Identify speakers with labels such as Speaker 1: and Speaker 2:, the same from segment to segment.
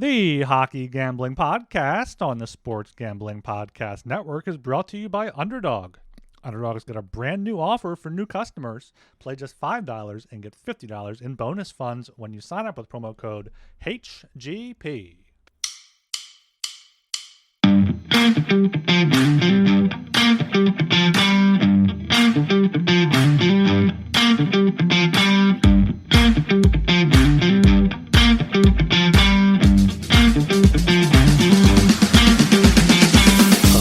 Speaker 1: The Hockey Gambling Podcast on the Sports Gambling Podcast Network is brought to you by Underdog. Underdog has got a brand new offer for new customers. Play just $5 and get $50 in bonus funds when you sign up with promo code HGP.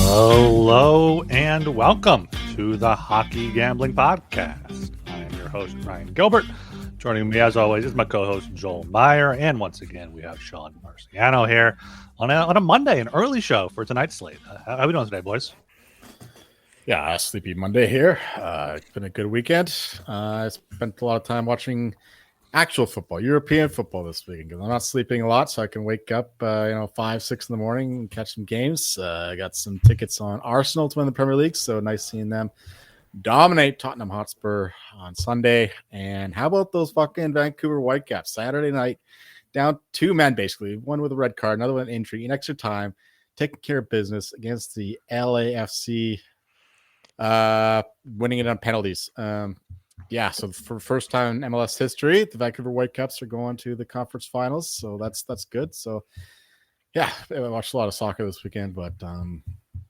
Speaker 1: Hello and welcome to the Hockey Gambling Podcast. I am your host, Ryan Gilbert. Joining me, as always, is my co-host, Joel Meyer. And once again, we have Sean Marciano here on a Monday, an early show for tonight's slate. How are we doing today, boys?
Speaker 2: Yeah, sleepy Monday here. It's been a good weekend. I spent a lot of time watching actual football, European football this weekend because I'm not sleeping a lot, so I can wake up, 5, 6 in the morning and catch some games. I got some tickets on Arsenal to win the Premier League, so nice seeing them dominate Tottenham Hotspur on Sunday. And how about those fucking Vancouver Whitecaps Saturday night, down 2 men basically, one with a red card, another one injury, in extra time, taking care of business against the LAFC, winning it on penalties. So for first time in MLS history, the Vancouver Whitecaps are going to the conference finals, so that's good. So yeah, I watched a lot of soccer this weekend, but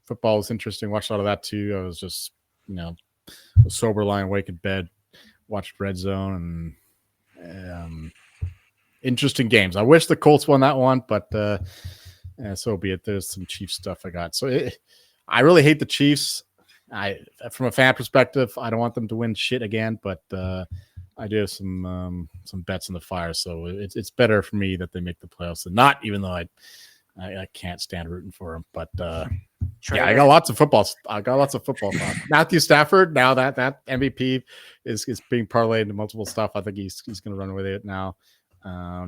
Speaker 2: football was interesting. Watched a lot of that too. I was just sober, lying awake in bed, watched Red Zone, and interesting games. I wish the Colts won that one, but so be it. There's some Chiefs stuff I got. So I really hate the Chiefs. From a fan perspective, I don't want them to win shit again, but I do have some bets in the fire, so it's better for me that they make the playoffs than not. Even though I can't stand rooting for them, but I got lots of football. I got lots of football thoughts. Matthew Stafford, now that MVP is being parlayed into multiple stuff, I think he's going to run with it now.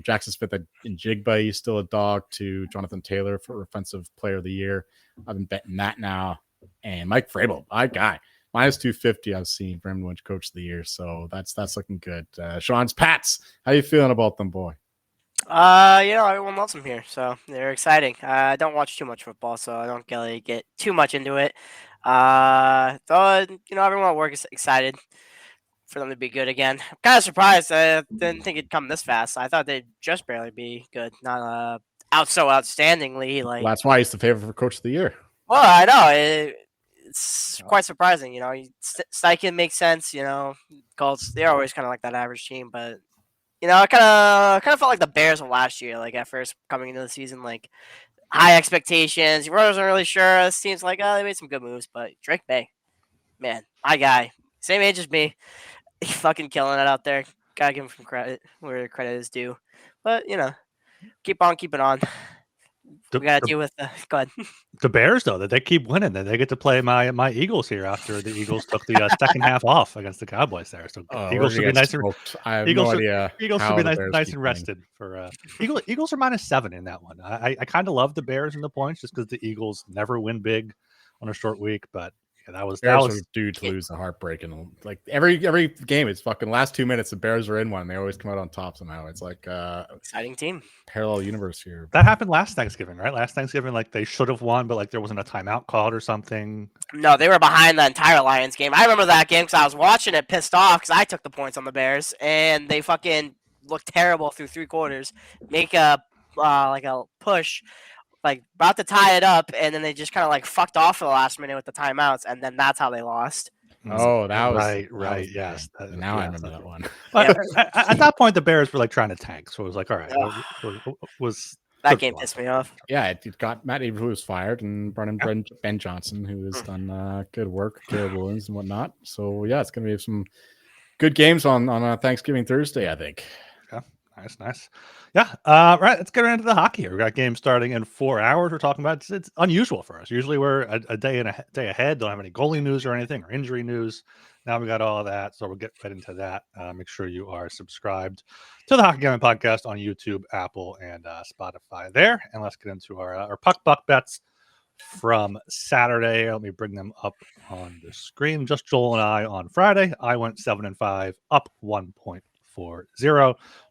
Speaker 2: Jackson Smith in Jigba, he's still a dog to Jonathan Taylor for Offensive Player of the Year. I've been betting that now. And Mike Vrabel, my guy, minus 250 I've seen for him to win Coach of the Year. So that's looking good. Sean's Pats, how you feeling about them, boy?
Speaker 3: Everyone loves them here, so they're exciting. I don't watch too much football, so I don't really get too much into it. Everyone at work is excited for them to be good again. I'm kind of surprised. I didn't think it'd come this fast. I thought they'd just barely be good, not so outstandingly.
Speaker 2: Well, that's why he's the favorite for Coach of the Year.
Speaker 3: Well, I know it's quite surprising. Steichen makes sense. Colts, they're always kind of like that average team, but I kind of felt like the Bears of last year. Like at first coming into the season, like high expectations. You wasn't really sure. This team's like, they made some good moves, but Drake Bay, man, my guy, same age as me, he's fucking killing it out there. Gotta give him some credit where credit is due. But keep on keeping on. We got to deal with go ahead.
Speaker 1: The Bears, though, that they keep winning, that they get to play my Eagles here after the Eagles took the second half off against the Cowboys there. So Eagles should be nice and Eagles should be nice and rested for Eagles are -7 in that one. I kind of love the Bears in the points just because the Eagles never win big on a short week, but that was
Speaker 2: due to lose the heartbreak, and like every game, it's fucking last 2 minutes. The Bears are in one. They always come out on top somehow. It's like
Speaker 3: exciting team,
Speaker 2: parallel universe here.
Speaker 1: That happened last Thanksgiving, right? Last Thanksgiving, like they should have won, but like there wasn't a timeout called or something.
Speaker 3: No, they were behind the entire Lions game. I remember that game because I was watching it, pissed off because I took the points on the Bears, and they fucking looked terrible through 3 quarters. Make a push. Like about to tie it up, and then they just kind of like fucked off for the last minute with the timeouts, and then that's how they lost.
Speaker 2: Oh, that was
Speaker 1: right. Yes.
Speaker 2: Now I remember that one.
Speaker 1: But at that point, the Bears were like trying to tank, so it was like, all right,
Speaker 3: that game pissed me off.
Speaker 2: Yeah, it got Matt Avery, who was fired, and brought in Ben Johnson, who has done good work, Caleb Williams and whatnot. So yeah, it's gonna be some good games on Thanksgiving Thursday, I think.
Speaker 1: Nice. Yeah. Right. Let's get into the hockey here. We got games starting in 4 hours. We're talking about it's unusual for us. Usually we're a day ahead. Don't have any goalie news or anything or injury news. Now we got all of that. So we'll get right into that. Make sure you are subscribed to the Hockey Gambling Podcast on YouTube, Apple, and Spotify there. And let's get into our puck buck bets from Saturday. Let me bring them up on the screen. Just Joel and I on Friday. I went 7-5, up 1.40.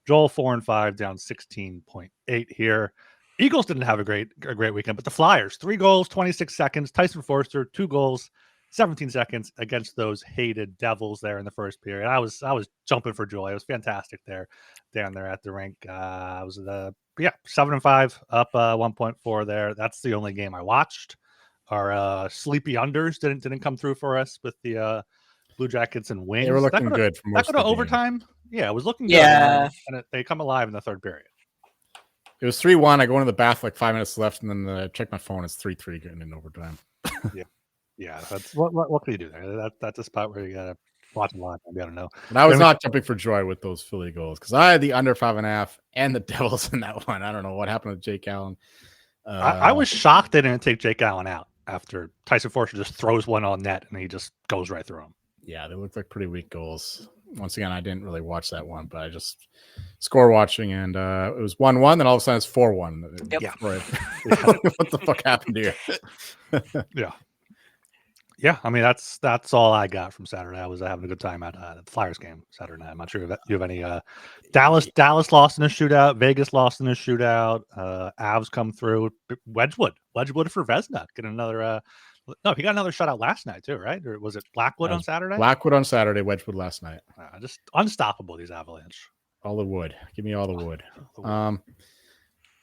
Speaker 1: Joel 4-5, down 16.8 here. Eagles didn't have a great weekend, but the Flyers, 3 goals, 26 seconds. Tyson Forster, 2 goals, 17 seconds against those hated Devils there in the first period. I was jumping for joy. It was fantastic there, down there at the rink. I was 7-5 up 1.4 there. That's the only game I watched. Our sleepy unders didn't come through for us with the Blue Jackets and Wings.
Speaker 2: They were looking good for most of the game.
Speaker 1: Overtime. Yeah, it was looking good.
Speaker 3: Yeah.
Speaker 1: And they come alive in the third period.
Speaker 2: It was 3-1. I go into the bath like 5 minutes left, and then I check my phone. It's 3-3 getting in overtime.
Speaker 1: Yeah, that's what can you do there? That's a spot where you gotta watch a lot. I don't know.
Speaker 2: But I was not jumping for joy with those Philly goals because I had the under 5.5 and the Devils in that one. I don't know what happened with Jake Allen.
Speaker 1: I was shocked they didn't take Jake Allen out after Tyson Forster just throws one on net and he just goes right through him.
Speaker 2: Yeah, they looked like pretty weak goals. Once again, I didn't really watch that one, but I just score watching, and it was 1-1. Then all of a sudden, it's 4-1.
Speaker 3: Yep.
Speaker 1: Yeah.
Speaker 2: Right. What the fuck happened here?
Speaker 1: Yeah. I mean, that's all I got from Saturday. I was having a good time at the Flyers game Saturday night. I'm not sure if you have any. Dallas lost in a shootout. Vegas lost in a shootout. Avs come through. Wedgwood for Vezina. Get another. No, he got another shutout last night too, right? Or was it Blackwood on Saturday?
Speaker 2: Blackwood on Saturday, Wedgwood last night.
Speaker 1: Just unstoppable, these Avalanche.
Speaker 2: All the wood. Give me all the wood.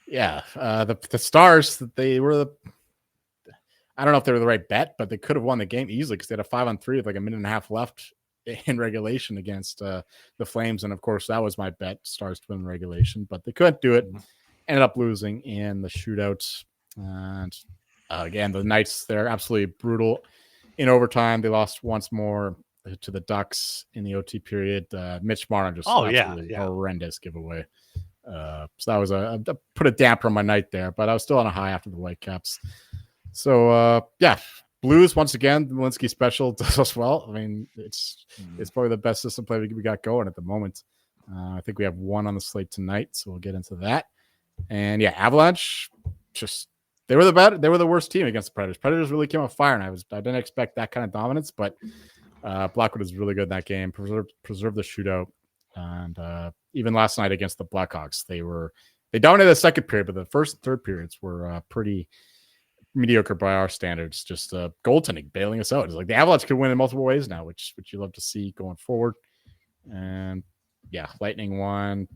Speaker 2: The Stars, they were the. I don't know if they were the right bet, but they could have won the game easily because they had a 5-on-3 with like a minute and a half left in regulation against the Flames. And of course, that was my bet, Stars to win regulation, but they couldn't do it. Ended up losing in the shootouts. And again, the Knights, they're absolutely brutal in overtime. They lost once more to the Ducks in the OT period. Mitch Marner just horrendous giveaway. So that was put a damper on my night there, but I was still on a high after the Whitecaps. So Blues once again, the Malinsky special does us well. I mean, it's probably the best system play we got going at the moment. I think we have one on the slate tonight, so we'll get into that. And Avalanche they were the worst team against the Predators. Predators really came on fire, and I didn't expect that kind of dominance, but Blackwood was really good in that game. Preserved the shootout, and even last night against the Blackhawks, they dominated the second period, but the first and third periods were pretty mediocre by our standards. Just goaltending bailing us out. It's like the Avalanche could win in multiple ways now, which you love to see going forward. And Lightning won.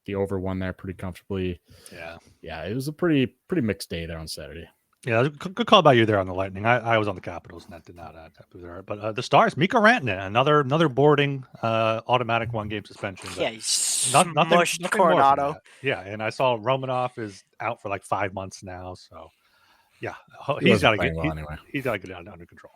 Speaker 2: The over won there pretty comfortably. Yeah, it was a pretty mixed day there on Saturday.
Speaker 1: Yeah, good call by you there on the Lightning. I was on the Capitals, and that did not there. But the Stars, Mikko Rantanen, another boarding automatic 1-game suspension.
Speaker 3: Yeah, he smushed Coronado.
Speaker 1: Yeah, and I saw Romanov is out for like 5 months now. So he's got to get it under control.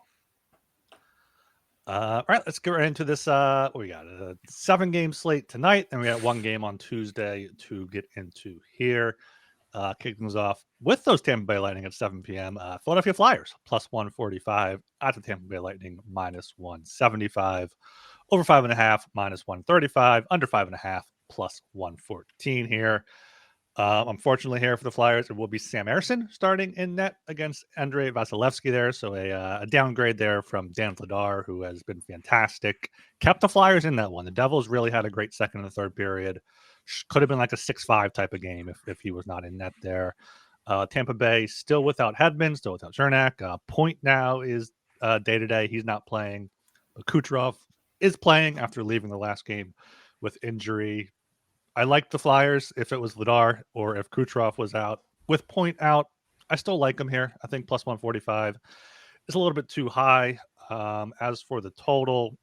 Speaker 1: All right, let's get right into this. We got a 7-game slate tonight, and we got 1 game on Tuesday to get into here. Kicking things off with those Tampa Bay Lightning at 7 p.m. Philadelphia Flyers plus 145 at the Tampa Bay Lightning minus 175. Over 5.5 minus 135. Under 5.5 plus 114 here. Unfortunately, here for the Flyers, it will be Sam Ersson starting in net against Andrei Vasilevsky there. So a downgrade there from Dan Vladar, who has been fantastic. Kept the Flyers in that one. The Devils really had a great second and third period. Could have been like a 6-5 type of game if he was not in net there. Tampa Bay still without Hedman, still without Cernak. Point now is day-to-day. He's not playing. Kucherov is playing after leaving the last game with injury. I like the Flyers if it was Vladar or if Kucherov was out. With Point out, I still like him here. I think plus 145 is a little bit too high. As for the total,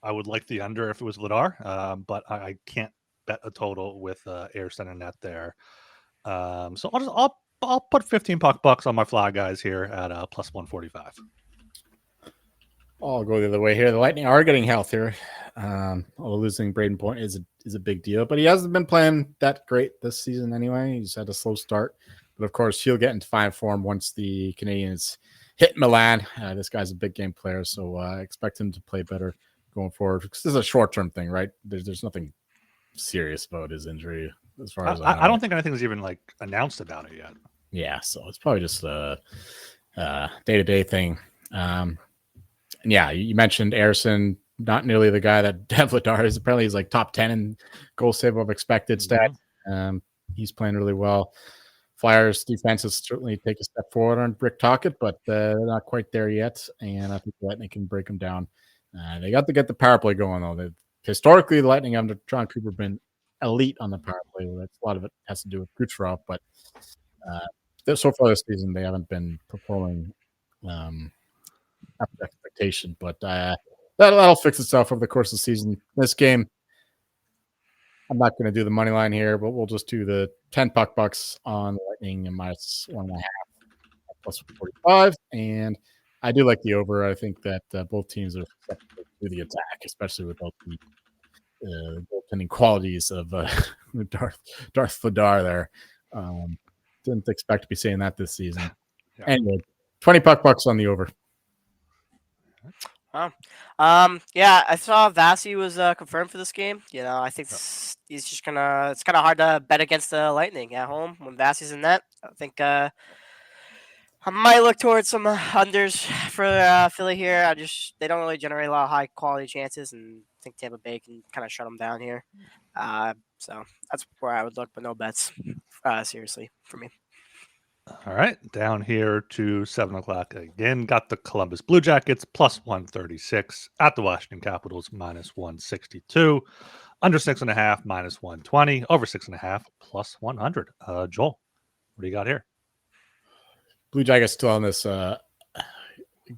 Speaker 1: I would like the under if it was Vladar, but I can't bet a total with Ersson and net there. So I'll put 15 bucks on my Fly guys here at plus 145.
Speaker 2: I'll go the other way here. The Lightning are getting healthier. Losing Braden Point is a big deal, but he hasn't been playing that great this season anyway. He's had a slow start, but of course he'll get into fine form once the Canadians hit Milan. This guy's a big game player, so I expect him to play better going forward. This is a short-term thing, right? There's nothing serious about his injury as far as I know.
Speaker 1: I don't think anything's even like announced about it yet.
Speaker 2: Yeah, so it's probably just a day-to-day thing. You mentioned Ersson, not nearly the guy that Vladar is. Apparently, he's like top 10 in goal save above expected stat. He's playing really well. Flyers defense has certainly take a step forward on Rick Tocchet, but they're not quite there yet. And I think the Lightning can break them down. They got to get the power play going, though. Historically, the Lightning under John Cooper have been elite on the power play. That's a lot of it has to do with Kucherov, but so far this season they haven't been performing up to expectation. But that'll fix itself over the course of the season. This game, I'm not going to do the money line here, but we'll just do the 10 puck bucks on the Lightning and minus 1.5 plus 45. And I do like the over. I think that both teams are susceptible to the attack, especially without the goaltending qualities of Darth Vladar there. Didn't expect to be saying that this season. Yeah. Anyway, 20 puck bucks on the over.
Speaker 3: Wow. Yeah, I saw Vasi was confirmed for this game. You know, I think he's just it's kind of hard to bet against the Lightning at home when Vasi's in net. I think I might look towards some unders for Philly here. They don't really generate a lot of high quality chances, and I think Tampa Bay can kind of shut them down here. So that's where I would look, but no bets, seriously, for me.
Speaker 1: All right, down here to 7 o'clock again. Got the Columbus Blue Jackets plus 136 at the Washington Capitals minus 162. Under 6.5 minus 120. Over 6.5 plus 100. Joel, what do you got here?
Speaker 2: Blue Jackets still on this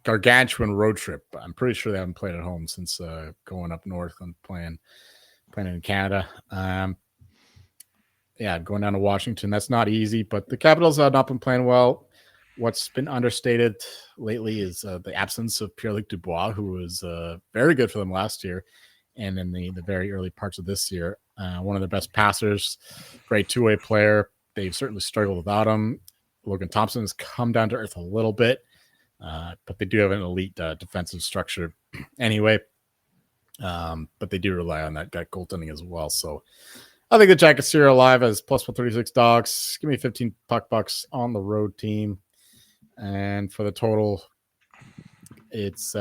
Speaker 2: gargantuan road trip. I'm pretty sure they haven't played at home since going up north and playing in Canada. Going down to Washington, that's not easy, but the Capitals have not been playing well. What's been understated lately is the absence of Pierre-Luc Dubois, who was very good for them last year and in the very early parts of this year. One of their best passers, great two-way player. They've certainly struggled without him. Logan Thompson has come down to earth a little bit, but they do have an elite defensive structure anyway. But they do rely on that goaltending as well. So I think the Jackets here are alive as plus 136 dogs. Give me 15 puck bucks on the road team. And for the total, it's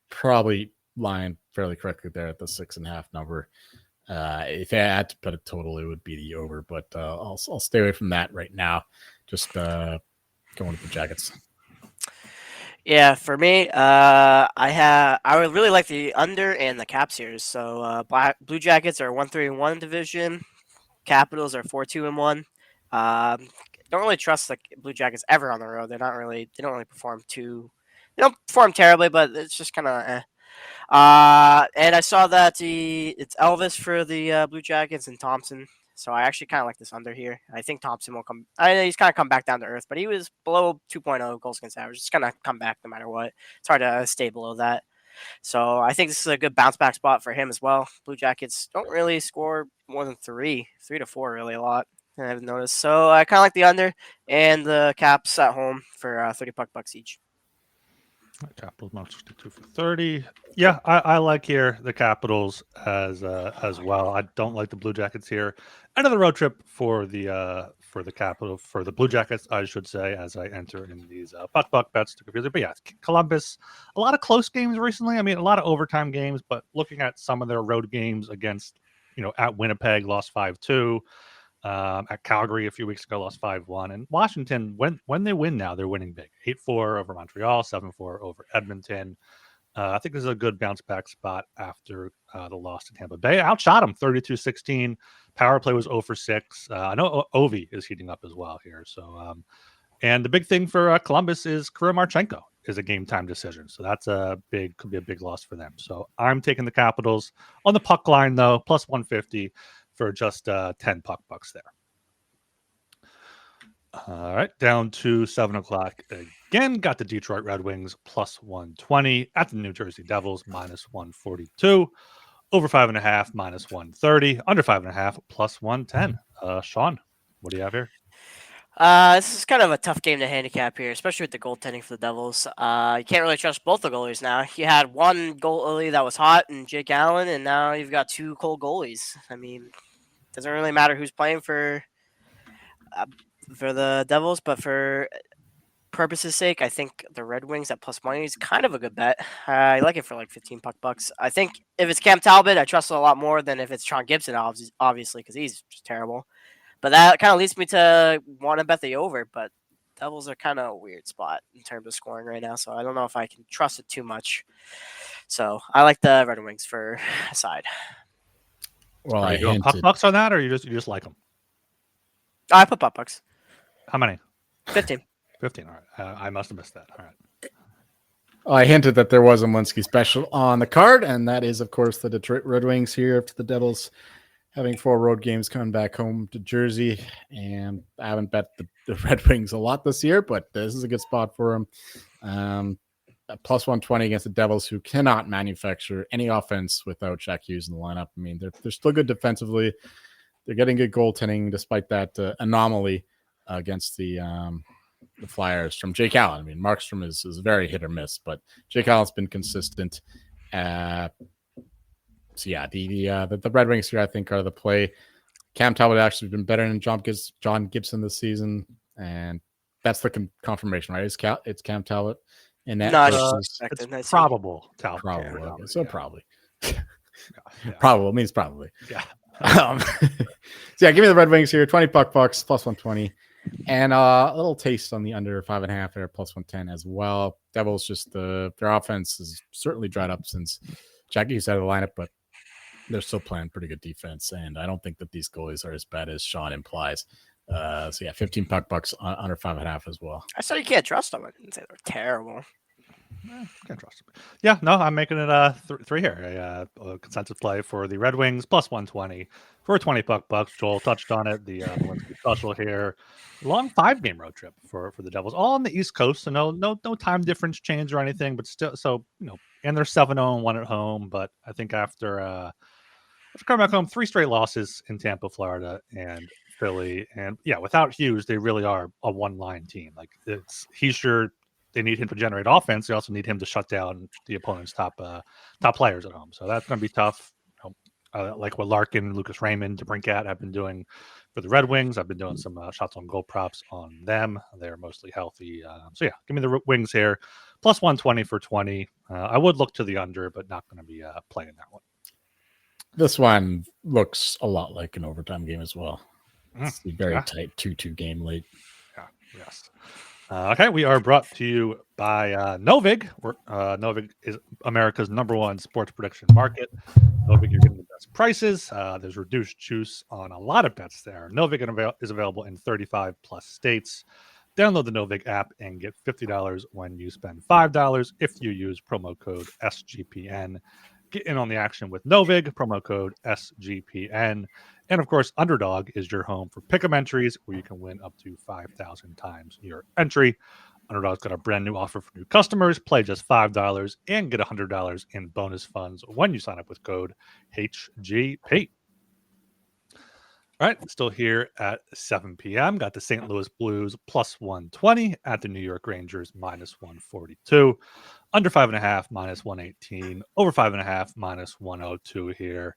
Speaker 2: probably lying fairly correctly there at the 6.5 number. If I had to put a total, it would be the over, but I'll stay away from that right now. Just going with the Jackets.
Speaker 3: Yeah, for me, I would really like the under and the Caps here. So Blue Jackets are 1-3-1 division. Capitals are 4-2-1. Don't really trust the Blue Jackets ever on the road. They don't really perform they don't perform terribly, but it's just kind of and I saw that it's Elvis for the Blue Jackets and Thompson. So I actually kind of like this under here. I think Thompson will come. He's kind of come back down to earth, but he was below 2.0 goals against average. It's going to come back no matter what. It's hard to stay below that. So I think this is a good bounce back spot for him as well. Blue Jackets don't really score more than 3 to 4 really a lot. I've noticed. So I kind of like the under and the Caps at home for 30 puck bucks each.
Speaker 1: Capitals minus 62 for 30. Yeah, I like here the Capitals as well. I don't like the Blue Jackets here. End of the road trip for the Blue Jackets, I should say, as I enter in these puck bets to confuse it. But yeah, Columbus, a lot of close games recently. I mean, a lot of overtime games, but looking at some of their road games against, at Winnipeg, lost 5-2. At Calgary a few weeks ago, lost 5-1. And Washington, when they win now, they're winning big. 8-4 over Montreal, 7-4 over Edmonton. I think this is a good bounce back spot after the loss to Tampa Bay. Outshot them 32-16. Power play was 0 for 6. I know Ovi is heating up as well here. So, and the big thing for Columbus is Kirill Marchenko is a game time decision. So that's could be a big loss for them. So I'm taking the Capitals on the puck line though, plus 150. For just 10 puck bucks there. All right, down to 7 o'clock again. Got the Detroit Red Wings plus 120 at the New Jersey Devils minus 142. Over 5.5 minus 130. Under 5.5 plus 110. Sean, what do you have here?
Speaker 3: This is kind of a tough game to handicap here, especially with the goaltending for the Devils. You can't really trust both the goalies now. You had one goalie that was hot and Jake Allen, and now you've got 2 cold goalies. I mean, doesn't really matter who's playing for the Devils, but for purposes' sake, I think the Red Wings at plus money is kind of a good bet. I like it for like 15 puck bucks. I think if it's Cam Talbot, I trust it a lot more than if it's Sean Gibson, obviously, because he's just terrible. But that kind of leads me to want to bet the over. But Devils are kind of a weird spot in terms of scoring right now, so I don't know if I can trust it too much. So I like the Red Wings for a side.
Speaker 2: Well,
Speaker 1: Are
Speaker 2: I
Speaker 1: you doing
Speaker 2: hinted.
Speaker 1: puck bucks on that, or you just like them?
Speaker 3: I put puck bucks.
Speaker 1: How many?
Speaker 3: 15.
Speaker 1: 15. All right. I must have missed that. All right.
Speaker 2: I hinted that there was a Malinsky special on the card, and that is, of course, the Detroit Red Wings here after the Devils having 4 road games coming back home to Jersey. And I haven't bet the Red Wings a lot this year, but this is a good spot for them. Plus 120 against the Devils, who cannot manufacture any offense without Jack Hughes in the lineup. I mean, they're still good defensively. They're getting good goaltending despite that anomaly against the Flyers from Jake Allen. I mean, Markstrom is very hit or miss, but Jake Allen's been consistent. So yeah, the Red Wings here I think are the play. Cam Talbot actually been better than John Gibson this season, and that's the confirmation, right? It's Cam Talbot in that.
Speaker 3: Not
Speaker 2: versus,
Speaker 1: it's probable.
Speaker 2: Probably. Okay. So
Speaker 1: yeah.
Speaker 2: probably.
Speaker 1: Yeah.
Speaker 2: Probable means probably.
Speaker 1: Yeah.
Speaker 2: So yeah, give me the Red Wings here. 20 puck bucks plus 120. And a little taste on the under 5.5 there, plus 110 as well. Devils just their offense has certainly dried up since Jack Hughes out of the lineup, but they're still playing pretty good defense. And I don't think that these goalies are as bad as Sean implies. So yeah, 15 puck bucks under 5.5 as well.
Speaker 3: I said you can't trust them. I didn't say they're terrible.
Speaker 1: Can't trust them. Yeah, no, I'm making it 3 here. A consensus play for the Red Wings plus 120 for 20 bucks. Joel touched on it. The Malinsky special here. Long 5-game road trip for the Devils, all on the East Coast. So no time difference change or anything, but still, so and they're 7-0-1 at home. But I think after coming back home, 3 straight losses in Tampa, Florida, and Philly, and yeah, without Hughes, they really are a one-line team. Like they need him to generate offense. They also need him to shut down the opponent's top players at home. So that's going to be tough. Like what Larkin, Lucas Raymond, DeBrincat have been doing for the Red Wings. I've been doing some shots on goal props on them. They're mostly healthy. So yeah, give me the Wings here. Plus 120 for 20. I would look to the under, but not going to be playing that one.
Speaker 2: This one looks a lot like an overtime game as well. It's a very
Speaker 1: Yeah.
Speaker 2: tight 2-2 game late.
Speaker 1: Yeah. Yes. Okay, we are brought to you by Novig. Novig is America's #1 sports prediction market. Novig, you're getting the best prices. There's reduced juice on a lot of bets there. Novig is available in 35 plus states. Download the Novig app and get $50 when you spend $5 if you use promo code SGPN. Get in on the action with Novig, promo code SGPN. And of course, Underdog is your home for pick'em entries where you can win up to 5,000 times your entry. Underdog's got a brand new offer for new customers. Play just $5 and get $100 in bonus funds when you sign up with code HGP. All right, still here at 7 p.m. Got the St. Louis Blues plus 120 at the New York Rangers minus 142. Under 5.5 minus 118. Over 5.5 minus 102 here.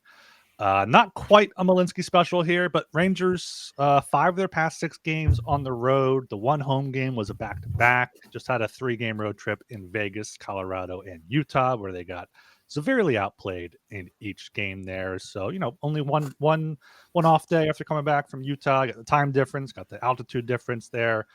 Speaker 1: Not quite a Malinsky special here, but Rangers, 5 of their past 6 games on the road. The one home game was a back-to-back. Just had a 3-game road trip in Vegas, Colorado, and Utah, where they got severely outplayed in each game there. So, only one off day after coming back from Utah. Got the time difference, got the altitude difference there.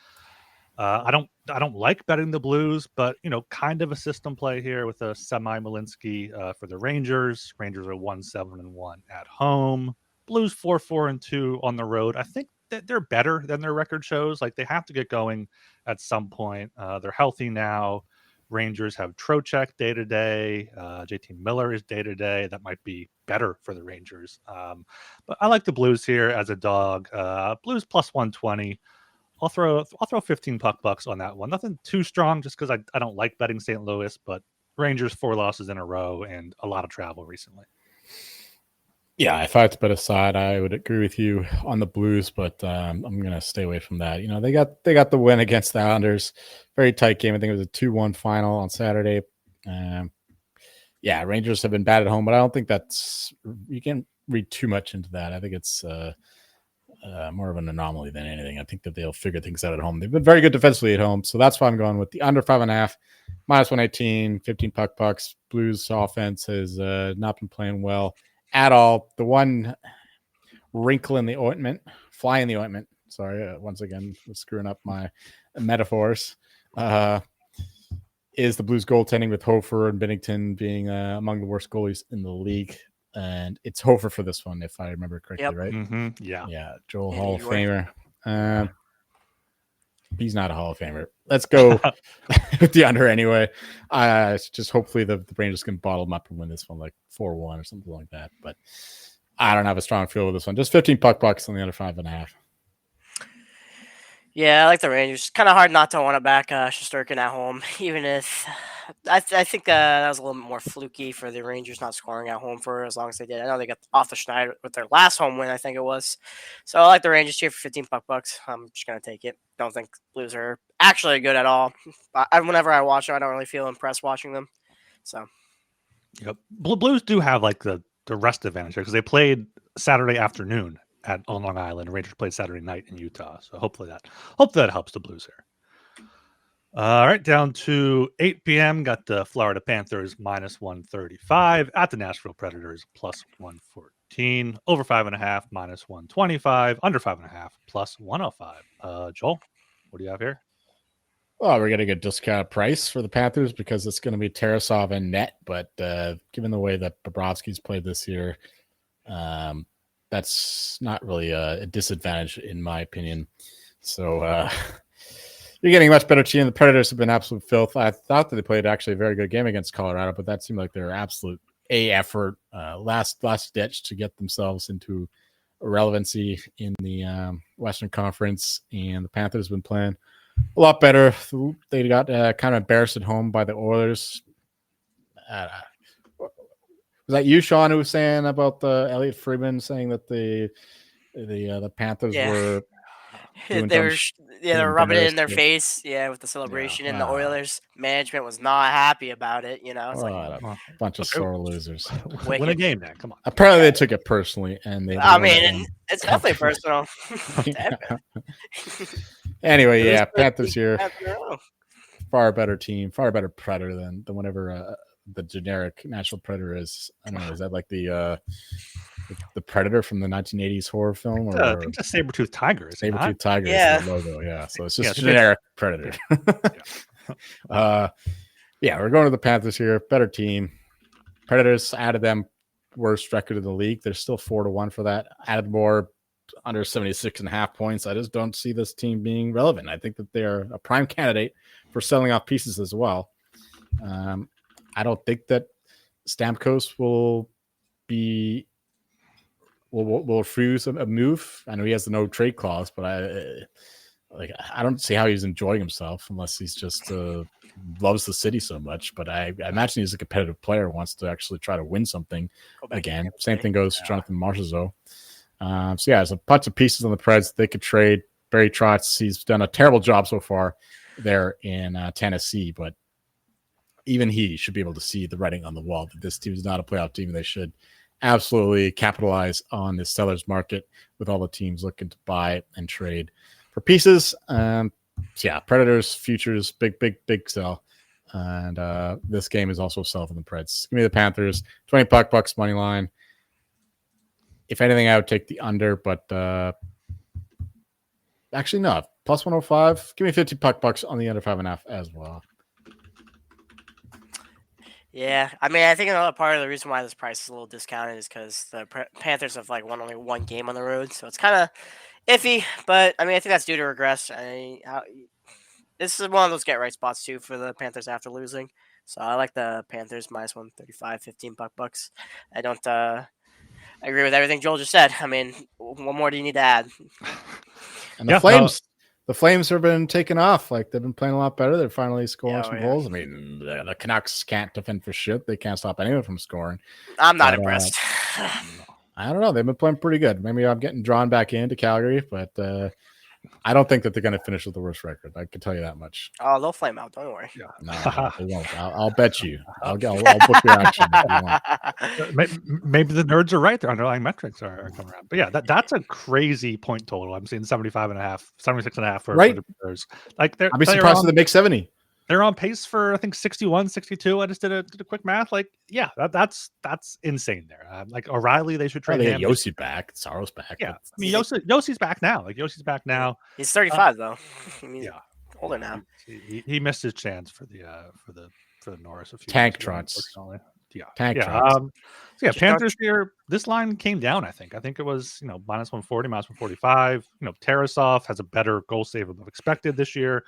Speaker 1: I don't like betting the Blues, but kind of a system play here with a semi Malinsky for the Rangers. Rangers are 1-7-1 at home. Blues 4-4-2 on the road. I think that they're better than their record shows. Like, they have to get going at some point. They're healthy now. Rangers have Trocheck day to day. JT Miller is day to day. That might be better for the Rangers. But I like the Blues here as a dog. Blues plus 120. I'll throw 15 puck bucks on that one. Nothing too strong, just because I don't like betting St. Louis, but Rangers 4 losses in a row and a lot of travel recently.
Speaker 2: Yeah, if I had to bet a side, I would agree with you on the Blues, but I'm going to stay away from that. They got the win against the Islanders. Very tight game. I think it was a 2-1 final on Saturday. Yeah, Rangers have been bad at home, but I don't think you can't read too much into that. I think it's more of an anomaly than anything. I think that they'll figure things out at home. They've been very good defensively at home, so that's why I'm going with the under 5.5, minus 118, 15 puck bucks. Blues offense has not been playing well at all. The one wrinkle in the ointment fly in the ointment. Sorry, once again, screwing up my metaphors. Is the Blues goaltending with Hofer and Binnington being among the worst goalies in the league. And it's Hofer for this one, if I remember correctly, right?
Speaker 1: Mm-hmm. Yeah.
Speaker 2: Yeah, Joel
Speaker 3: Yeah,
Speaker 2: Hall of
Speaker 3: you were.
Speaker 2: Famer. He's not a Hall of Famer. Let's go with the under anyway. Just hopefully the Rangers can bottle them up and win this one like 4-1 or something like that. But I don't have a strong feel with this one. Just 15 bucks on the under 5.5.
Speaker 3: Yeah, I like the Rangers. Kind of hard not to want to back Shesterkin at home, even if I think that was a little bit more fluky for the Rangers not scoring at home for as long as they did. I know they got off the schneid with their last home win, I think it was. So I like the Rangers here for 15 bucks. I'm just going to take it. Don't think Blues are actually good at all. Whenever I watch them, I don't really feel impressed watching them. So,
Speaker 1: Yep. Blues do have like the rest advantage because they played Saturday afternoon on Long Island. Rangers played Saturday night in Utah. So hopefully that helps the Blues here. All right, down to 8 p.m. Got the Florida Panthers minus 135 at the Nashville Predators plus 114. Over 5.5 minus 125. Under 5.5 plus 105. Joel, what do you have here?
Speaker 2: Well, we're getting a discount price for the Panthers because it's going to be Tarasov and net. But given the way that Bobrovsky's played this year, that's not really a disadvantage in my opinion. So you're getting a much better team. The Predators have been absolute filth. I thought that they played actually a very good game against Colorado, but that seemed like their absolute effort, last ditch to get themselves into relevancy in the Western Conference. And the Panthers have been playing a lot better. They got kind of embarrassed at home by the Oilers. Was that you, Sean, who was saying about the Elliot Friedman saying that the Panthers were
Speaker 3: they were rubbing it in their face, with the celebration, and the Oilers management was not happy about it. It's
Speaker 2: a bunch of sore losers.
Speaker 1: Win a game, man. Come on.
Speaker 2: Apparently, they took it personally, and they.
Speaker 3: It's definitely personal.
Speaker 2: Anyway, Panthers here. Far better team, far better Predator than whenever the generic National Predator is. I don't know. Is that like the Predator from the 1980s horror film?
Speaker 1: I think it's a saber-toothed tiger.
Speaker 2: Saber-toothed tiger is the logo. Yeah, so it's just generic Predator. We're going to the Panthers here. Better team. Predators added them worst record in the league. They're still 4-1 for that. Added more under 76.5 points. I just don't see this team being relevant. I think that they're a prime candidate for selling off pieces as well. I don't think that Stamkos will refuse a move. I know he has the no trade clause, but I don't see how he's enjoying himself unless he's just loves the city so much. But I imagine he's a competitive player, wants to actually try to win something again. Same thing goes to Jonathan Marchessault. There's a bunch of pieces on the Preds they could trade. Barry Trotz, he's done a terrible job so far there in Tennessee, but even he should be able to see the writing on the wall that this team is not a playoff team. They should absolutely capitalize on the seller's market with all the teams looking to buy and trade for pieces. Predators, futures, big sell. And this game is also a sell for the Preds. Give me the Panthers, 20 bucks money line. If anything, I would take the under, but actually no, plus 105. Give me 50 bucks on the under 5.5 as well.
Speaker 3: Yeah, I think another part of the reason why this price is a little discounted is because the Panthers have won only one game on the road, so it's kind of iffy. But I think that's due to regress. This is one of those get right spots too for the Panthers after losing. So I like the Panthers minus 135, 15 bucks. I don't agree with everything Joel just said. What more do you need to add?
Speaker 2: And the Flames have been taken off. They've been playing a lot better. They're finally scoring some goals. The Canucks can't defend for shit. They can't stop anyone from scoring.
Speaker 3: I'm not impressed.
Speaker 2: I don't know. They've been playing pretty good. Maybe I'm getting drawn back into Calgary, but I don't think that they're going to finish with the worst record. I can tell you that much.
Speaker 3: Oh, they'll flame out. Don't worry.
Speaker 2: Yeah. No, they won't. I'll bet you. I'll book your action if you
Speaker 1: want. Maybe the nerds are right. Their underlying metrics are coming around. But that's a crazy point total. I'm seeing 75.5, 76.5 for the Bears.
Speaker 2: I'd be surprised if they make 70.
Speaker 1: they're on pace for, I think, 61, 62. I just did a quick math. Like, yeah, that's insane there. Like O'Reilly, they should trade
Speaker 2: They
Speaker 1: him.
Speaker 2: get Yossi back, Saros back.
Speaker 1: Yeah, I mean, Yossi's back now. Like, Yossi's back now.
Speaker 3: He's 35 though. He's older now.
Speaker 1: He missed his chance for the Norris a few
Speaker 2: tank
Speaker 1: years ago,
Speaker 2: trots.
Speaker 1: unfortunately. Yeah,
Speaker 2: tank
Speaker 1: yeah.
Speaker 2: trots.
Speaker 1: Panthers here. This line came down. I think it was minus 140, minus 145. Tarasov has a better goal save above expected this year.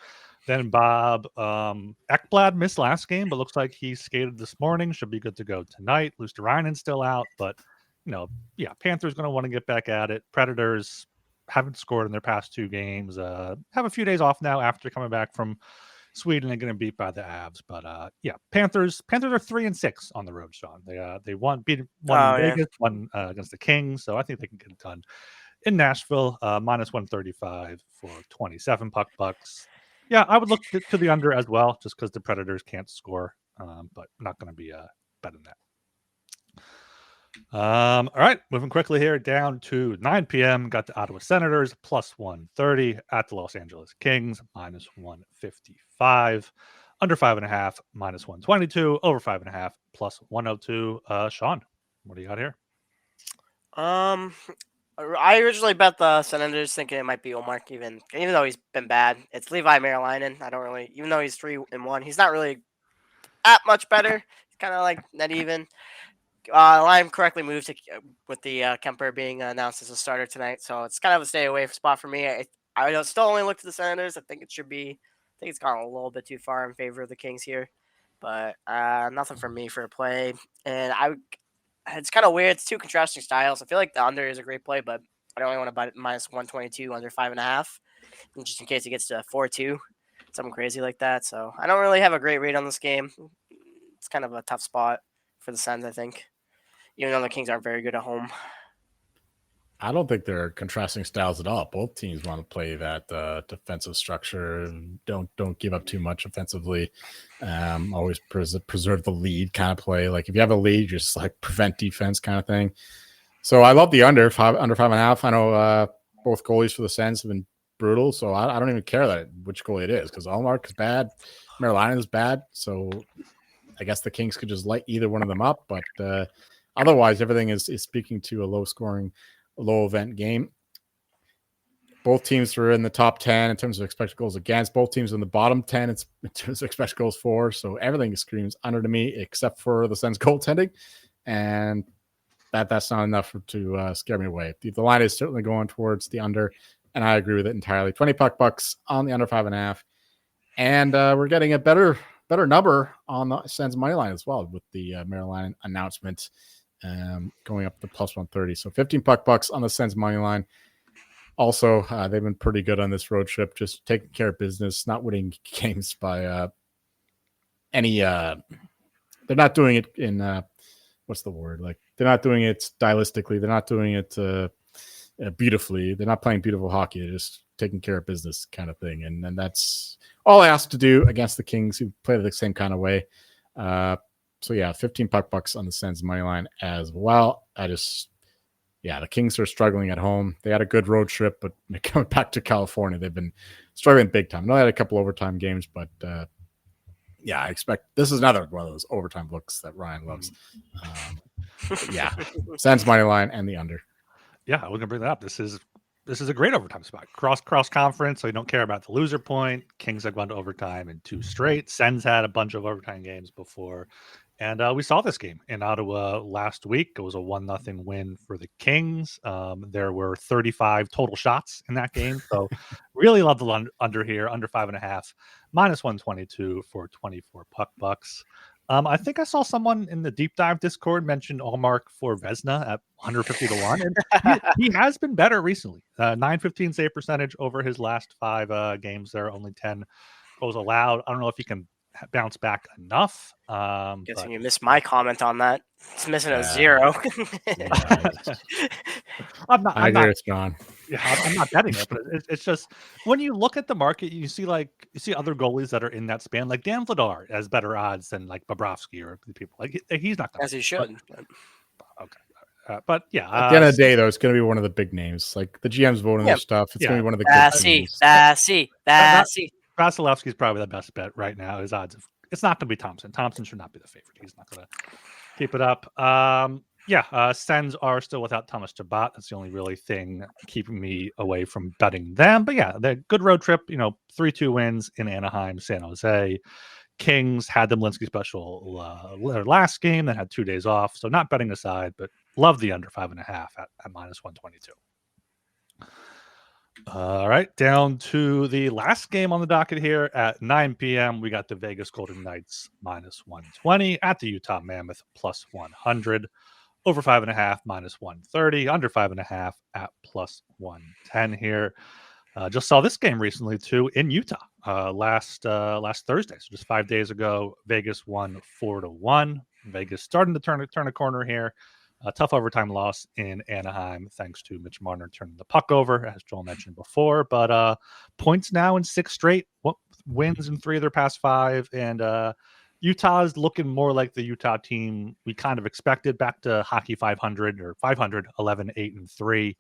Speaker 1: Then Bob Ekblad missed last game, but looks like he skated this morning. Should be good to go tonight. Luosterainen's still out, but Panthers going to want to get back at it. Predators haven't scored in their past 2 games. Have a few days off now after coming back from Sweden and getting beat by the Avs. But Panthers are 3-6 on the road, Sean. They won in Vegas, won against the Kings, so I think they can get it done in Nashville. Minus 135 for 27 puck bucks. Yeah, I would look to the under as well, just because the Predators can't score, but not going to be better than that. All right, moving quickly here down to 9 p.m. Got the Ottawa Senators plus 130 at the Los Angeles Kings minus 155, under 5.5 minus 122, over 5.5 plus 102. Sean, what do you got here?
Speaker 3: I originally bet the Senators, thinking it might be Ullmark, even though he's been bad. It's Levi Merilainen. I don't really, even though he's 3-1, he's not really that much better. He's kind of like not even. Line correctly moved with the Kemper being announced as a starter tonight, so it's kind of a stay away spot for me. I still only look to the Senators. I think it's gone a little bit too far in favor of the Kings here, but nothing for me for a play. And it's kind of weird. It's 2 contrasting styles. I feel like the under is a great play, but I only want to bet it minus 122 under 5.5, just in case it gets to 4-2, something crazy like that. So I don't really have a great read on this game. It's kind of a tough spot for the Sens, I think, even though the Kings aren't very good at home.
Speaker 2: I don't think they're contrasting styles at all. Both teams want to play that defensive structure. Don't give up too much offensively. Always preserve the lead kind of play. Like if you have a lead, just like prevent defense kind of thing. So I love the under 5.5. I know both goalies for the Sens have been brutal, so I don't even care which goalie it is, because Ullmark is bad, Merilainen is bad. So I guess the Kings could just light either one of them up, but otherwise everything is speaking to a low-scoring, low-event game. Both teams are in the top 10 in terms of expected goals against. Both teams are in the bottom 10 in terms of expected goals for. So everything screams under to me, except for the Sens goaltending, and that's not enough to scare me away. The line is certainly going towards the under, and I agree with it entirely. 20 puck bucks on the under 5.5, and we're getting a better number on the Sens money line as well with the Merilainen announcement going up to plus 130. So 15 puck bucks on the Sens money line. Also, they've been pretty good on this road trip, just taking care of business, not winning games by any. They're not doing it in what's the word? Like they're not doing it stylistically. They're not doing it beautifully. They're not playing beautiful hockey. They're just taking care of business kind of thing. And that's all I asked to do against the Kings, who play the same kind of way. So yeah, 15 puck bucks on the Sens money line as well. The Kings are struggling at home. They had a good road trip, but coming back to California, they've been struggling big time. I know they had a couple overtime games, but I expect this is another one of those overtime looks that Ryan loves. Sens money line and the under.
Speaker 1: Yeah, we're gonna bring that up. This is a great overtime spot. Cross conference, so you don't care about the loser point. Kings have gone to overtime in 2 straight. Sens had a bunch of overtime games before. And we saw this game in Ottawa last week. It was a 1-0 win for the Kings. There were 35 total shots in that game. So really love the under here, under 5.5, minus 122 for 24 puck bucks. I think I saw someone in the deep dive Discord mention Ullmark for Vezina at 150 to 1. And he has been better recently. 915 save percentage over his last 5 games. There are only 10 goals allowed. I don't know if he can bounce back enough.
Speaker 3: Guessing you missed my comment on that. It's missing a 0.
Speaker 1: I'm not
Speaker 2: John.
Speaker 1: Yeah, I'm not betting it, but it's just when you look at the market, you see other goalies that are in that span, like Dan Vladar has better odds than like Bobrovsky or people. Like he's not going
Speaker 3: as he should.
Speaker 1: Okay. But yeah,
Speaker 2: at the end of the day, though, it's going to be one of the big names. Like the GM's voting their stuff. It's going to be one of the good teams.
Speaker 3: Bassy.
Speaker 1: Vasilevsky's probably the best bet right now. His odds it's not going to be Thompson. Thompson should not be the favorite. He's not going to keep it up. Sens are still without Thomas Chabot. That's the only really thing keeping me away from betting them. But yeah, they're good road trip. 3-2 wins in Anaheim, San Jose. Kings had the Malinsky special last game, then had 2 days off. So not betting aside, but love the under 5.5 at minus 122. All right, down to the last game on the docket here at 9 p.m. We got the Vegas Golden Knights minus 120 at the Utah Mammoth plus 100. Over 5.5 minus 130. Under 5.5 at plus 110 here. Just saw this game recently too in Utah last Thursday. So just 5 days ago, Vegas won 4-1. Vegas starting to turn a corner here. A tough overtime loss in Anaheim thanks to Mitch Marner turning the puck over, as Joel mentioned before. But points now in 6 straight wins in 3 of their past 5, and Utah is looking more like the Utah team we kind of expected, back to hockey 500 or 500, 11, 8, and 3.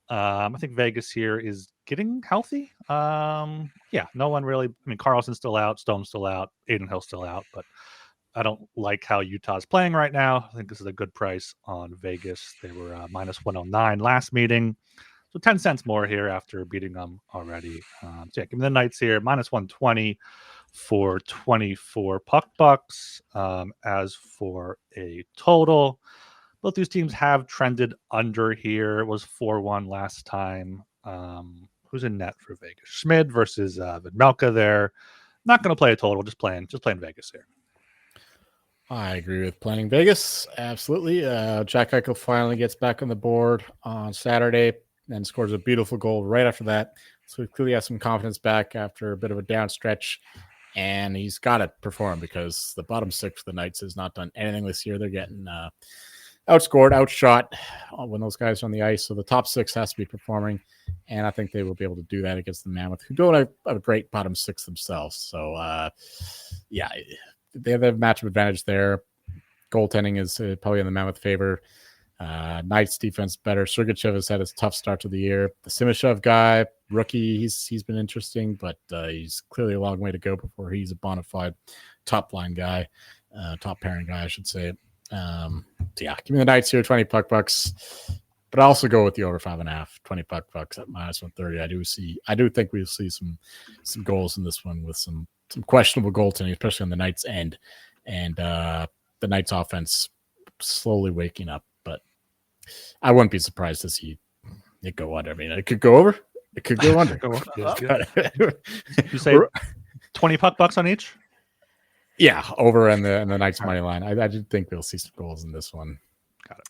Speaker 1: I think Vegas here is getting healthy. No one really. I mean, Carlson's still out, Stone's still out, Aiden Hill's still out, but I don't like how Utah's playing right now. I think this is a good price on Vegas. They were minus 109 last meeting, so 10 cents more here after beating them already. Give me the Knights here, minus 120 for 24 puck bucks. As for a total, both these teams have trended under here. It was 4-1 last time. Who's in net for Vegas? Schmid versus Vidmelka there. Not going to play a total, just playing Vegas here.
Speaker 2: I agree with playing Vegas. Absolutely. Jack Eichel finally gets back on the board on Saturday and scores a beautiful goal right after that. So he clearly has some confidence back after a bit of a down stretch. And he's got to perform because the bottom 6 for the Knights has not done anything this year. They're getting outscored, outshot when those guys are on the ice. So the top 6 has to be performing. And I think they will be able to do that against the Mammoth, who don't have a great bottom 6 themselves. So, they have a matchup advantage there. Goaltending is probably in the Mammoth favor. Knights defense better. Sergachev has had his tough start to the year. The Simashev guy, rookie, he's been interesting, but he's clearly a long way to go before he's a bona fide top line guy, top pairing guy, I should say. Give me the Knights here, 20 puck bucks, but I also go with the over 5.5, 20 puck bucks at minus 130. I do think we'll see some goals in this one with some questionable goaltending, especially on the Knights' end, and the Knights' offense slowly waking up. But I wouldn't be surprised to see it go under. I mean, it could go over, it could go under.
Speaker 1: You say 20 puck bucks on each?
Speaker 2: Yeah, over and the Knights' money line. I do think we'll see some goals in this one. Got it.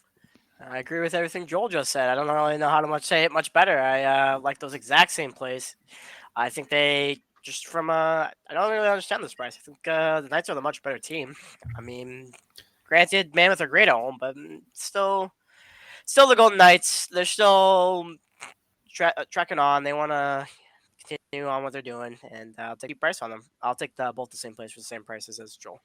Speaker 3: I agree with everything Joel just said. I don't really know how to say it much better. I like those exact same plays. I think they just from I don't really understand this price. I think the Knights are the much better team. I mean, granted, Mammoth are great at home, but still the Golden Knights. They're still trekking on. They want to continue on what they're doing, and I'll take a price on them. I'll take both the same place for the same prices as Joel.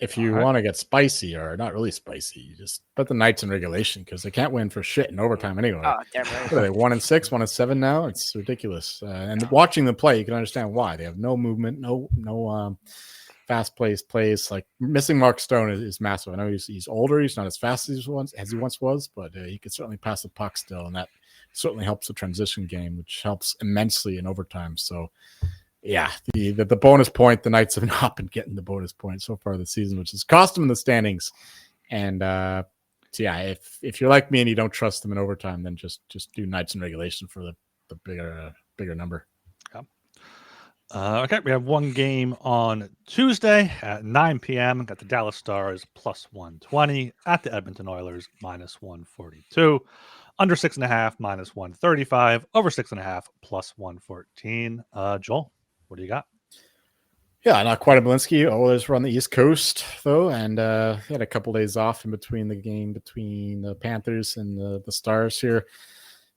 Speaker 2: If you want to get spicy, or not really spicy, you just put the Knights in regulation because they can't win for shit in overtime anyway.
Speaker 3: Oh, damn right.
Speaker 2: What are they, 1-6, 1-7 now? It's ridiculous. And watching them play, you can understand why. They have no movement, no fast plays. Like missing Mark Stone is massive. I know he's older. He's not as fast as he once was, but he can certainly pass the puck still, and that certainly helps the transition game, which helps immensely in overtime. So, yeah, the bonus point, the Knights have not been getting the bonus point so far this season, which has cost them in the standings. And if you're like me and you don't trust them in overtime, then just do Knights in regulation for the bigger number.
Speaker 1: Okay, we have one game on Tuesday at 9 p.m. Got the Dallas Stars plus 120 at the Edmonton Oilers minus 142. Under 6.5 minus 135. Over 6.5 plus 114. Joel, what do you got?
Speaker 2: Yeah, not quite a Malinsky. Oilers were on the East Coast, though, and had a couple days off in between the game between the Panthers and the Stars here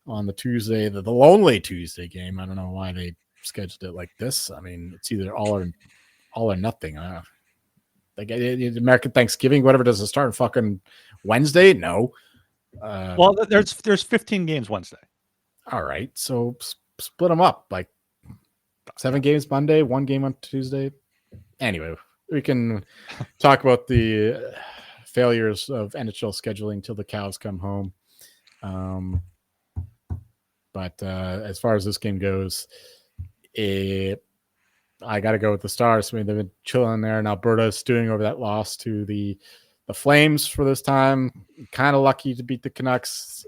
Speaker 2: on the Tuesday, the lonely Tuesday game. I don't know why they scheduled it like this. I mean, it's either all or nothing. Like American Thanksgiving, whatever, does it start fucking Wednesday? No.
Speaker 1: Well, there's 15 games Wednesday.
Speaker 2: All right, so split them up. Like, 7 games Monday, 1 game on Tuesday. Anyway, we can talk about the failures of NHL scheduling till the cows come home. But as far as this game goes, I got to go with the Stars. I mean, they've been chilling there, and Alberta stewing over that loss to the Flames for this time. Kind of lucky to beat the Canucks.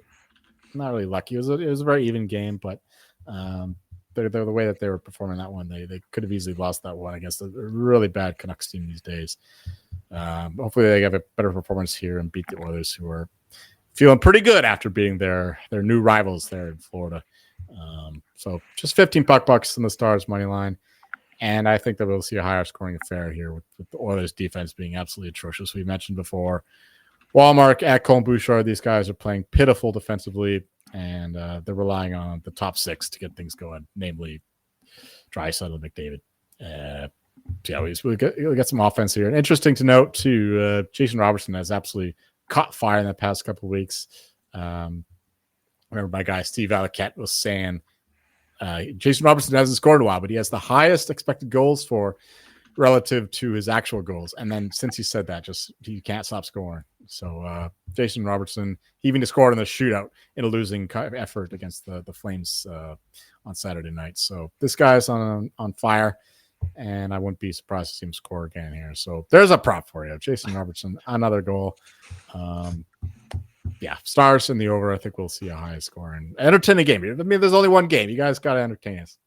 Speaker 2: Not really lucky. It was a very even game, but they're the way that they were performing that one. They could have easily lost that one against a really bad Canucks team these days. Hopefully they have a better performance here and beat the Oilers, who are feeling pretty good after beating their new rivals there in Florida. So just 15 bucks in the Stars money line. And I think that we'll see a higher scoring affair here with the Oilers defense being absolutely atrocious. We mentioned before, Walmark, Ekholm, Bouchard, these guys are playing pitiful defensively, and they're relying on the top 6 to get things going, namely Draisaitl and McDavid. Yeah, we'll get some offense here. And interesting to note, too, Jason Robertson has absolutely caught fire in the past couple of weeks. I remember my guy Steve Alaquette was saying Jason Robertson hasn't scored in a while, but he has the highest expected goals for relative to his actual goals. And then since he said that, he can't stop scoring. So Jason Robertson, he even scored in the shootout in a losing effort against the Flames on Saturday night. So this guy's on fire, and I wouldn't be surprised to see him score again here. So there's a prop for you. Jason Robertson, another goal. Yeah, Stars in the over. I think we'll see a high score and entertaining game. I mean, there's only one game. You guys got to entertain us.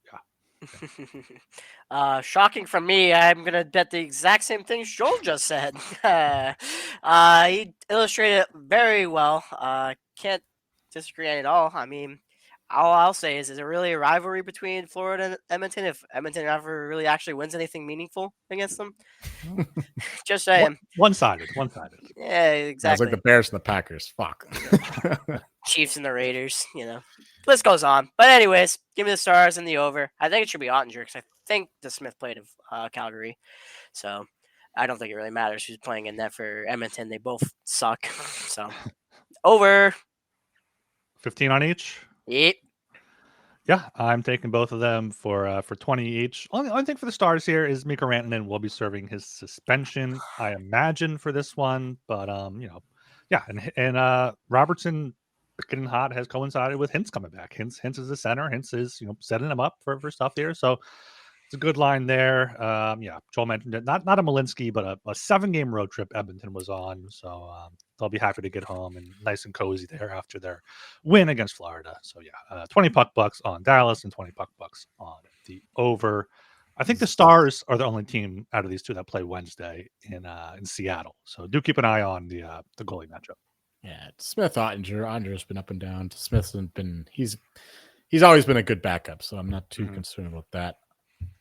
Speaker 3: Yeah. Shocking from me. I'm gonna bet the exact same thing Joel just said. He illustrated it very well. Can't disagree at all. I mean, all I'll say is it really a rivalry between Florida and Edmonton? If Edmonton ever really actually wins anything meaningful against them, just saying.
Speaker 1: One-sided.
Speaker 3: Yeah, exactly.
Speaker 2: It's like the Bears and the Packers. Fuck.
Speaker 3: Chiefs and the Raiders. List goes on. But anyways, give me the Stars and the over. I think it should be Ottinger because I think the Smith played Calgary, so I don't think it really matters who's playing in net for Edmonton. They both suck. So over
Speaker 1: 15 on each.
Speaker 3: Yep.
Speaker 1: Yeah, I'm taking both of them for 20 each. Only thing for the Stars here is Mikko Rantanen will be serving his suspension, I imagine, for this one. But yeah, and Robertson getting hot has coincided with Hintz coming back. Hintz is the center. Hintz is setting him up for stuff here. So it's a good line there. Yeah, Joel mentioned it. Not a Malinsky, but a 7-game road trip Edmonton was on. So they'll be happy to get home and nice and cozy there after their win against Florida. So yeah, 20 bucks on Dallas and 20 bucks on the over. I think the Stars are the only team out of these two that play Wednesday in Seattle. So do keep an eye on the goalie matchup.
Speaker 2: Yeah, Smith Ottinger's been up and down. Smith's been he's always been a good backup, so I'm not too concerned about that.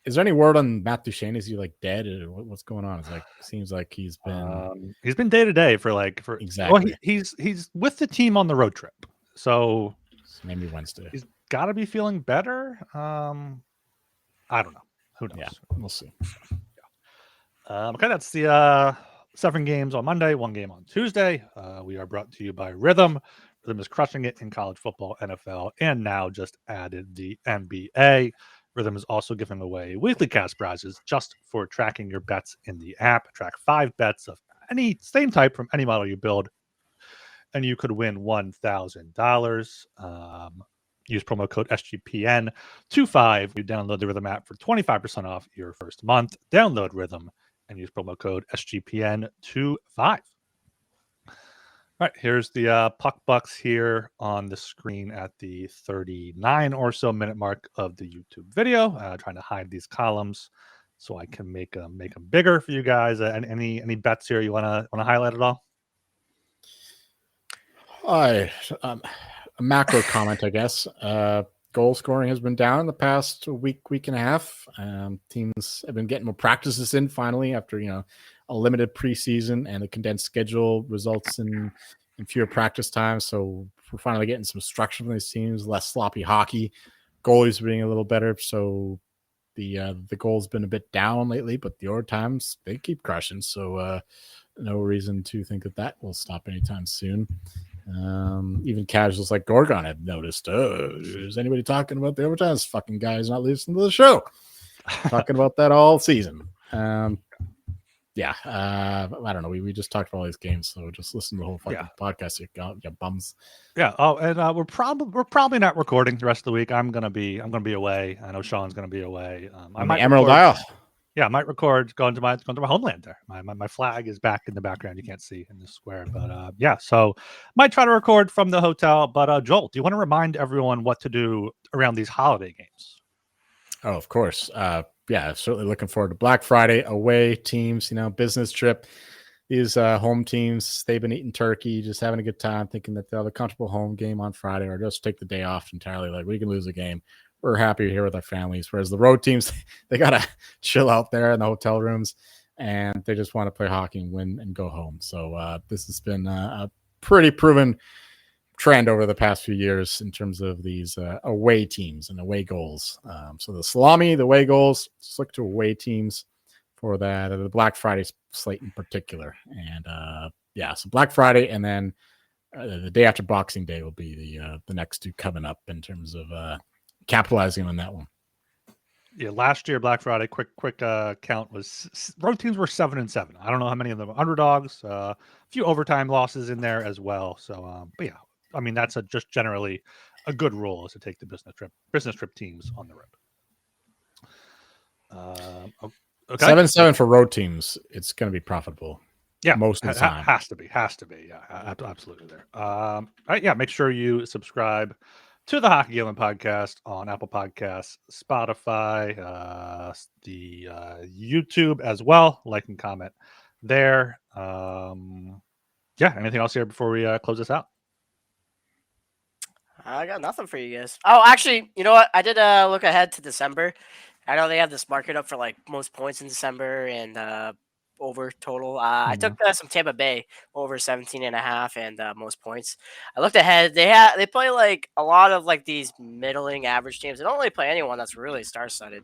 Speaker 2: Is there any word on Matt Duchene? Is he like dead, or what's going on? Seems like he's been
Speaker 1: day to day for
Speaker 2: exactly.
Speaker 1: Well, he's with the team on the road trip, so
Speaker 2: maybe Wednesday.
Speaker 1: He's got to be feeling better. I don't know. Who knows?
Speaker 2: Yeah, we'll see.
Speaker 1: Okay, that's the 7 games on Monday, 1 game on Tuesday. We are brought to you by Rhythm. Rhythm is crushing it in college football, NFL, and now just added the NBA. Rhythm is also giving away weekly cash prizes just for tracking your bets in the app. Track 5 bets of any same type from any model you build, and you could win $1,000. Use promo code SGPN25. You download the Rhythm app for 25% off your first month. Download Rhythm and use promo code SGPN25. All right, here's the puck bucks here on the screen at the 39 or so minute mark of the YouTube video. Trying to hide these columns so I can make them bigger for you guys. Any bets here you want to highlight at all?
Speaker 2: A macro comment, I guess. Goal scoring has been down the past week and a half. Teams have been getting more practices in finally after a limited preseason, and a condensed schedule results in fewer practice times. So we're finally getting some structure from these teams, less sloppy hockey. Goalies are being a little better. So the goal's been a bit down lately, but the overtimes, they keep crushing. So no reason to think that will stop anytime soon. Even casuals like Gorgon have noticed, is anybody talking about the overtime? This fucking guy's not listening to the show. talking about that all season. Yeah, I don't know. We just talked about all these games, so just listen to the whole fucking podcast. You bums.
Speaker 1: Yeah. Oh, and we're probably not recording the rest of the week. I'm gonna be away. I know Sean's gonna be away. I might
Speaker 2: Emerald
Speaker 1: record,
Speaker 2: Isle.
Speaker 1: Yeah, I might record going to my homeland there. My flag is back in the background. You can't see in the square, but yeah. So might try to record from the hotel. But Joel, do you want to remind everyone what to do around these holiday games?
Speaker 2: Oh, of course. Yeah, certainly looking forward to Black Friday away teams, business trip. These home teams, they've been eating turkey, just having a good time, thinking that they'll have a comfortable home game on Friday or just take the day off entirely. Like, we can lose a game. We're happy here with our families. Whereas the road teams, they got to chill out there in the hotel rooms and they just want to play hockey and win and go home. So this has been a pretty proven trend over the past few years in terms of these away teams and away goals. So the salami, the away goals, just look to away teams for that, the Black Friday slate in particular. And yeah, so Black Friday and then the day after Boxing Day will be the next two coming up in terms of capitalizing on that one.
Speaker 1: Yeah, last year Black Friday, quick count was road teams were 7-7. I don't know how many of them are underdogs. A few overtime losses in there as well. So, but yeah, I mean that's just generally a good rule is to take the business trip teams on the road. Okay.
Speaker 2: 7-7 for road teams. It's going to be profitable.
Speaker 1: Yeah,
Speaker 2: most of the time.
Speaker 1: Has to be. Yeah, absolutely there. All right, yeah, make sure you subscribe to the Hockey Gambling Podcast on Apple Podcasts, Spotify, the YouTube as well. Like and comment there. Yeah, anything else here before we close this out?
Speaker 3: I got nothing for you guys. Oh, actually, you know what? I did look ahead to December. I know they have this market up for like most points in December and over total. I took some Tampa Bay over 17.5 and most points. I looked ahead. They play like a lot of like these middling average teams. They don't really play anyone that's really star-studded.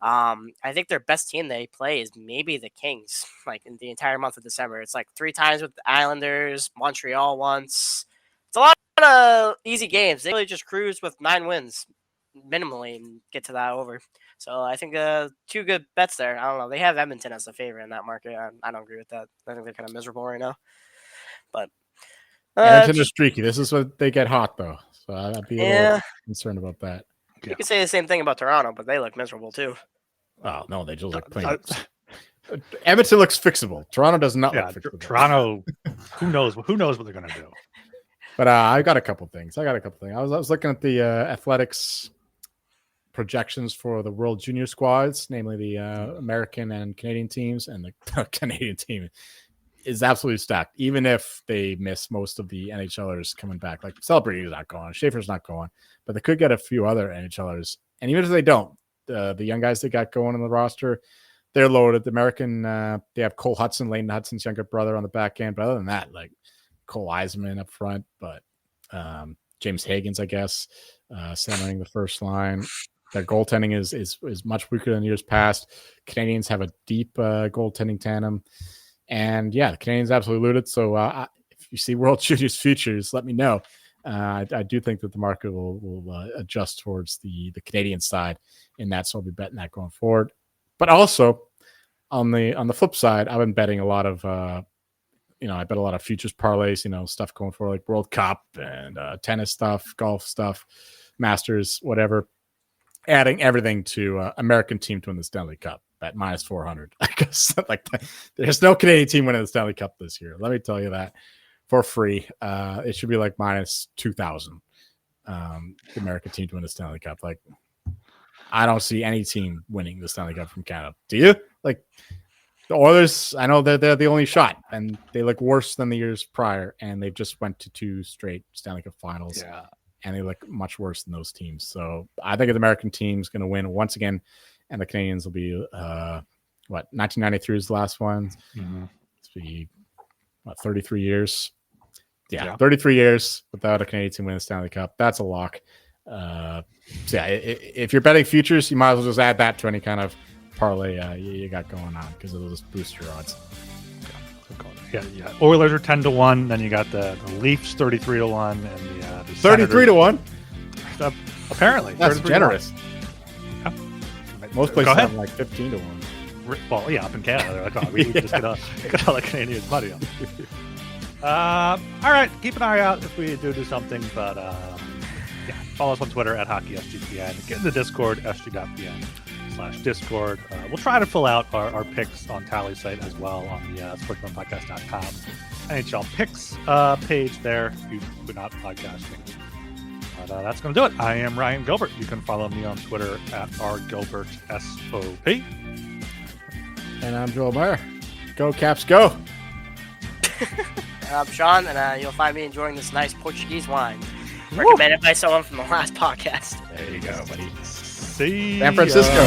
Speaker 3: I think their best team they play is maybe the Kings, like in the entire month of December. It's like 3 times with the Islanders, Montreal once. It's a lot of easy games. They really just cruise with 9 wins minimally and get to that over. So I think 2 good bets there. I don't know. They have Edmonton as the favorite in that market. I don't agree with that. I think they're kind of miserable right now. But
Speaker 2: Edmonton is streaky. This is what they get hot though. So I'd be a little concerned about that.
Speaker 3: You could say the same thing about Toronto, but they look miserable too.
Speaker 2: Oh no, they just look playing. Edmonton looks fixable. Toronto does not look fixable.
Speaker 1: Toronto, who knows what they're gonna do.
Speaker 2: But I got a couple things. I was looking at the Athletics projections for the World Junior squads, namely the American and Canadian teams, and the Canadian team is absolutely stacked. Even if they miss most of the NHLers coming back, like Celebrity's not going, Schaefer's not going, but they could get a few other NHLers. And even if they don't, the young guys they got going on the roster, they're loaded. The American, they have Cole Hudson, Layton Hudson's younger brother on the back end. But other than that, like Cole Eisenman up front, but James Higgins, I guess, centering the first line. Their goaltending is much weaker than years past. Canadians have a deep goaltending tandem. And yeah, the Canadians absolutely looted. So if you see World Juniors futures, let me know. I do think that the market will adjust towards the Canadian side in that. So I'll be betting that going forward. But also on the flip side, I've been betting a lot of I bet a lot of futures parlays, stuff going for like World Cup and tennis stuff, golf stuff, Masters, whatever. Adding everything to American team to win the Stanley Cup at minus 400. I guess there's no Canadian team winning the Stanley Cup this year. Let me tell you that for free. It should be like minus 2,000. The American team to win the Stanley Cup. Like, I don't see any team winning the Stanley Cup from Canada. Do you? Like the Oilers, I know they're the only shot, and they look worse than the years prior, and they've just went to 2 straight Stanley Cup finals.
Speaker 1: Yeah.
Speaker 2: And they look much worse than those teams. So I think the American team's going to win once again, and the Canadians will be 1993 is the last one.
Speaker 1: Mm-hmm.
Speaker 2: It's be 33 years. Yeah, 33 years without a Canadian team winning the Stanley Cup. That's a lock. So yeah, if you're betting futures, you might as well just add that to any kind of parlay you got going on because it'll just boost your odds.
Speaker 1: Yeah. Oilers are 10-1. Then you got the Leafs 33-1, and the
Speaker 2: 33-1.
Speaker 1: Apparently,
Speaker 2: that's generous.
Speaker 1: Yeah.
Speaker 2: Most places
Speaker 1: ahead.
Speaker 2: have like 15 to 1.
Speaker 1: Well, yeah, up in Canada, they're like, oh, we just get all the Canadians money on. All right, keep an eye out if we do something, but yeah, follow us on Twitter at HockeySGPN. Get in the Discord, sg.pn/Discord. We'll try to fill out our picks on Tally site as well on the sportsmanpodcast.com NHL picks page there if you're not podcasting. But that's going to do it. I am Ryan Gilbert. You can follow me on Twitter at rgilbertsop.
Speaker 2: And I'm Joel Meyer. Go Caps, go!
Speaker 3: I'm Sean, and you'll find me enjoying this nice Portuguese wine. Recommended by someone from the last podcast.
Speaker 1: There you go, buddy. See
Speaker 2: San Francisco.